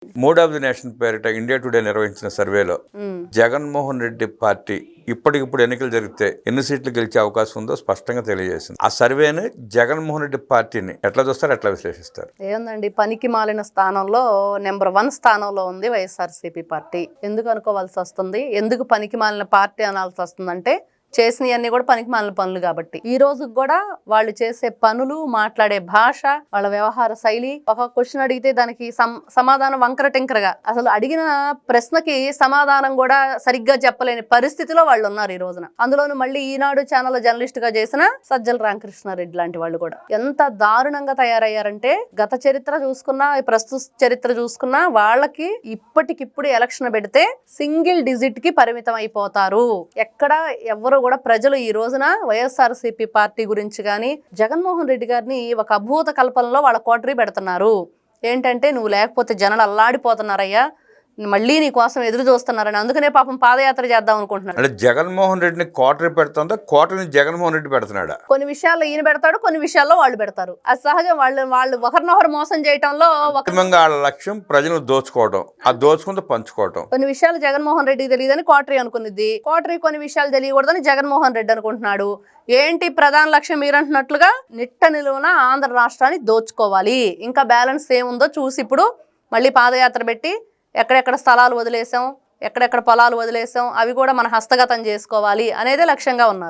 Mood of the nation పేరిట India today నిర్వహించిన సర్వేలో జగన్మోహన్ రెడ్డి పార్టీ ఇప్పటికిప్పుడు ఎన్నికలు జరిగితే ఎన్ని సీట్లు గెలిచే అవకాశం ఉందో స్పష్టంగా తెలియజేసింది. ఆ సర్వేని జగన్మోహన్ రెడ్డి పార్టీని ఎట్లా చూస్తారు, ఎట్లా విశ్లేషిస్తారు? ఏముందండి, పనికి మాలిన స్థానంలో నెంబర్ 1 స్థానంలో ఉంది వైఎస్ఆర్సీపీ పార్టీ. ఎందుకు అనుకోవాల్సి వస్తుంది, ఎందుకు పనికి మాలిన పార్టీ అనాల్సి వస్తుందంటే చేసినవన్నీ కూడా పనికి మాలిన పనులు కాబట్టి. ఈ రోజు కూడా వాళ్ళు చేసే పనులు, మాట్లాడే భాష, వాళ్ళ వ్యవహార శైలి, ఒక క్వశ్చన్ అడిగితే దానికి సమాధానం వంకర టింకరగా, అసలు అడిగిన ప్రశ్నకి సమాధానం కూడా సరిగ్గా చెప్పలేని పరిస్థితిలో వాళ్ళు ఉన్నారు ఈ రోజున. అందులోనూ మళ్ళీ ఈనాడు ఛానల్ జర్నలిస్ట్ గా చేసిన సజ్జల రామకృష్ణారెడ్డి లాంటి వాళ్ళు కూడా ఎంత దారుణంగా తయారయ్యారంటే, గత చరిత్ర చూసుకున్నా ప్రస్తుత చరిత్ర చూసుకున్నా వాళ్ళకి ఇప్పటికిప్పుడు ఎలక్షన్ పెడితే సింగిల్ డిజిట్ కి పరిమితం అయిపోతారు. ఎక్కడ ఎవరు కూడా ప్రజలు ఈ రోజున వైఎస్ఆర్సీపీ పార్టీ గురించి కానీ జగన్మోహన్ రెడ్డి గారిని ఒక అభూత కల్పనలో వాళ్ళ కోటరీ పెడుతున్నారు. ఏంటంటే, నువ్వు లేకపోతే జనాలు అల్లాడిపోతున్నారయ్యా, మళ్ళీ నీ కోసం ఎదురు చూస్తున్నారని. అందుకనే పాపం పాదయాత్ర చేద్దాం అనుకుంటున్నాడు. అంటే జగన్మోహన్ రెడ్డిని కోటరీ పెడుతుందా, కోటరీని జగన్మోహన్ రెడ్డి పెడుతున్నాడా? కొన్ని విషయాల్లో ఈయన పెడతాడు, కొన్ని విషయాల్లో వాళ్ళు పెడతారు. అది సహజం. వాళ్ళు ఒకరినొకరు మోసం చేయటంలో వాళ్ళ లక్ష్యం ప్రజలను దోచుకోవడం, ఆ దోచుకుంటూ పంచుకోవడం. కొన్ని విషయాలు జగన్మోహన్ రెడ్డికి తెలియదని కోటరీ అనుకున్నది, కోటరీ కొన్ని విషయాలు తెలియకూడదని జగన్మోహన్ రెడ్డి అనుకుంటున్నాడు. ఏంటి ప్రధాన లక్ష్యం మీరంటున్నట్లుగా నిట్ట నిలువున ఆంధ్ర రాష్ట్రాన్ని దోచుకోవాలి. ఇంకా బ్యాలెన్స్ ఏముందో చూసి ఇప్పుడు మళ్ళీ పాదయాత్ర పెట్టి ఎక్కడెక్కడ స్థలాలు వదిలేసాం, ఎక్కడెక్కడ పొలాలు వదిలేసాం, అవి కూడా మన హస్తగతం చేసుకోవాలి అనేదే లక్ష్యంగా ఉన్నారు.